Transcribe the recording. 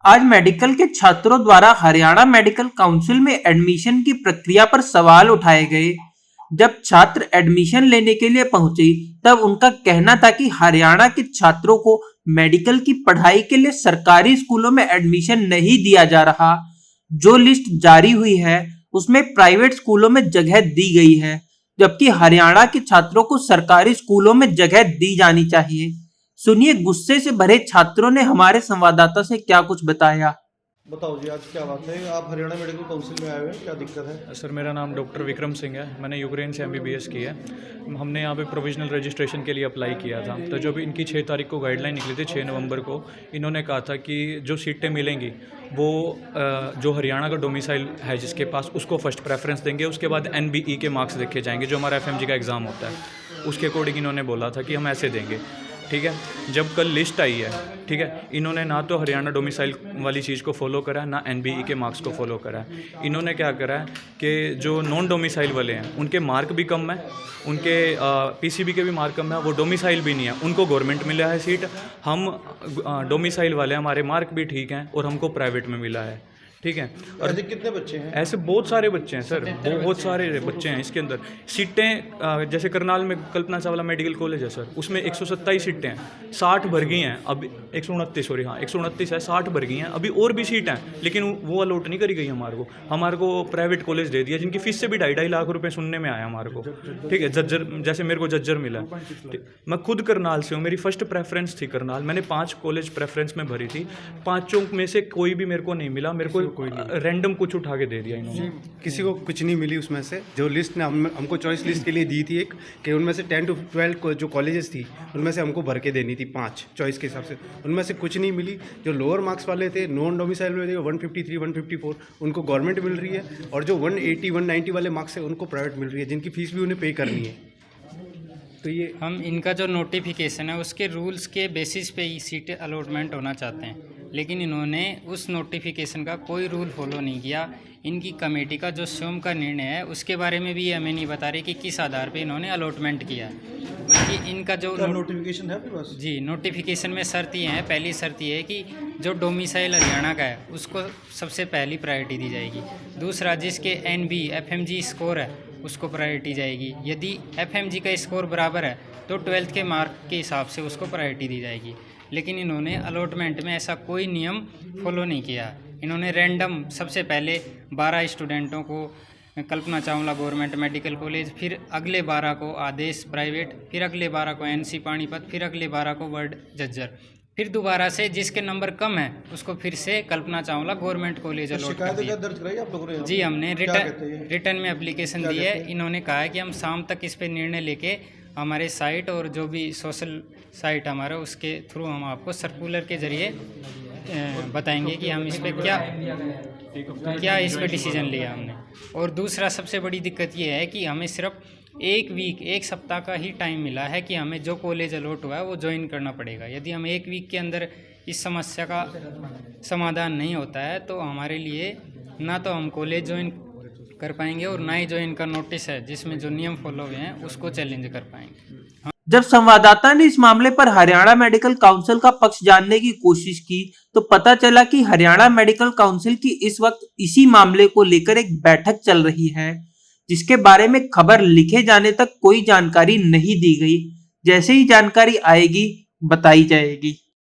आज मेडिकल के छात्रों द्वारा हरियाणा मेडिकल काउंसिल में एडमिशन की प्रक्रिया पर सवाल उठाए गए। जब छात्र एडमिशन लेने के लिए पहुंचे, तब उनका कहना था कि हरियाणा के छात्रों को मेडिकल की पढ़ाई के लिए सरकारी स्कूलों में एडमिशन नहीं दिया जा रहा। जो लिस्ट जारी हुई है, उसमें प्राइवेट स्कूलों में जगह दी गई है, जबकि हरियाणा के छात्रों को सरकारी स्कूलों में जगह दी जानी चाहिए। सुनिए गुस्से से भरे छात्रों ने हमारे संवाददाता से क्या कुछ बताया। बताओ जी, आज क्या बात है? आप हरियाणा मेडिकल काउंसिल में आए हुए हैं, क्या दिक्कत है? सर, मेरा नाम डॉक्टर विक्रम सिंह है। मैंने यूक्रेन से MBBS की है। हमने यहाँ पे प्रोविजनल रजिस्ट्रेशन के लिए अप्लाई किया था। तो जब इनकी 6 तारीख को गाइडलाइन निकली थी, 6 नवंबर को, इन्होंने कहा था कि जो सीटें मिलेंगी वो जो हरियाणा का डोमिसाइल है जिसके पास, उसको फर्स्ट प्रेफरेंस देंगे। उसके बाद NBE के मार्क्स देखे जाएंगे, जो हमारा FMG का एग्ज़ाम होता है, उसके अकॉर्डिंग इन्होंने बोला था कि हम ऐसे देंगे। ठीक है, जब कल लिस्ट आई है, ठीक है, इन्होंने ना तो हरियाणा डोमिसाइल वाली चीज़ को फॉलो करा है, ना NBE के मार्क्स को फॉलो करा है। इन्होंने क्या करा है कि जो नॉन डोमिसाइल वाले हैं उनके मार्क भी कम है, उनके PCB के भी मार्क कम है, वो डोमिसाइल भी नहीं है, उनको गवर्नमेंट मिला है सीट। हम डोमिसाइल वाले, हमारे मार्क भी ठीक हैं और हमको प्राइवेट में मिला है। ठीक है, और कितने बच्चे हैं? ऐसे बहुत सारे बच्चे हैं सर, बहुत सारे बच्चे हैं इसके अंदर। सीटें जैसे करनाल में कल्पना चावला मेडिकल कॉलेज है सर, उसमें 127 सीटें हैं, 60 भर गई हैं। अब 129 है, 60 भर गई हैं। अभी और भी सीट हैं, लेकिन वो अलॉट नहीं करी गई हमारे को प्राइवेट कॉलेज दे दिया, जिनकी फीस से भी 2.5 लाख रुपये सुनने में आया हमारे को। ठीक है, जज्जर, जैसे मेरे को जज्जर मिला। मैं खुद करनाल से हूँ, मेरी फर्स्ट प्रेफरेंस थी करनाल। मैंने 5 कॉलेज प्रेफरेंस में भरी थी, 5 में से कोई भी मेरे को नहीं मिला। मेरे को रैंडम कुछ उठा के दे दिया इन्होंने। किसी को कुछ नहीं मिली उसमें से। जो लिस्ट ने हमको चॉइस लिस्ट के लिए दी थी एक, कि उनमें से 10 to 12 जो कॉलेजेस थी, उनमें से हमको भर के देनी थी 5 चॉइस के हिसाब से। उनमें से कुछ नहीं मिली। जो लोअर मार्क्स वाले थे, नॉन डोमिसाइल में थे, 153, 154, उनको गवर्नमेंट मिल रही है। और जो 180, 190 वाले मार्क्स है, उनको प्राइवेट मिल रही है, जिनकी फीस भी उन्हें पे करनी है। तो ये हम इनका जो नोटिफिकेशन है उसके रूल्स के बेसिस पे ही सीटें अलॉटमेंट होना चाहते हैं, लेकिन इन्होंने उस नोटिफिकेशन का कोई रूल फॉलो नहीं किया। इनकी कमेटी का जो स्वयं का निर्णय है उसके बारे में भी हमें नहीं बता रही कि किस आधार पे इन्होंने अलॉटमेंट किया, बल्कि इनका जो नोटिफिकेशन है आपके पास? जी, नोटिफिकेशन में शर्त ये है, पहली शर्त ये है कि जो डोमिसाइल हरियाणा का है उसको सबसे पहली प्रायोरिटी दी जाएगी। दूसरा, जिसके NB FMG स्कोर है उसको प्रायोरिटी जाएगी। यदि FMG का स्कोर बराबर है तो 12th के मार्क के हिसाब से उसको प्रायोरिटी दी जाएगी। लेकिन इन्होंने अलॉटमेंट में ऐसा कोई नियम फॉलो नहीं किया। इन्होंने रैंडम सबसे पहले 12 स्टूडेंटों को Kalpana Chawla government medical college, फिर अगले 12 को आदेश प्राइवेट, फिर अगले 12 को NC पानीपत, फिर अगले 12 को वर्ड झज्जर, फिर दोबारा से जिसके नंबर कम है उसको फिर से Kalpana Chawla government college allot कर दिया। दर्ज कराई आप लोगों ने? जी, हमने रिटर्न में एप्लीकेशन दी है। इन्होंने कहा है कि हम शाम तक इस पर निर्णय लेके हमारे साइट और जो भी सोशल साइट हमारा, उसके थ्रू हम आपको सर्कुलर के ज़रिए बताएंगे कि हम इस पर क्या इस पर डिसीजन लिया हमने। और दूसरा सबसे बड़ी दिक्कत ये है कि हमें सिर्फ एक सप्ताह का ही टाइम मिला है कि हमें जो कॉलेज अलॉट हुआ है वो ज्वाइन करना पड़ेगा। यदि हम 1 वीक के अंदर इस समस्या का समाधान नहीं होता है तो हमारे लिए ना तो हम कॉलेज ज्वाइन कर पाएंगे और ना ही जो इनका नोटिस है जिसमें जो नियम फॉलो हुए हैं उसको चैलेंज कर पाएंगे। जब संवाददाता ने इस मामले पर हरियाणा मेडिकल काउंसिल का पक्ष जानने की कोशिश की, तो पता चला कि हरियाणा मेडिकल काउंसिल की इस वक्त इसी मामले को लेकर एक बैठक चल रही है, जिसके बारे में खबर लिखे जाने तक कोई जानकारी नहीं दी गई। जैसे ही जानकारी आएगी बताई जाएगी।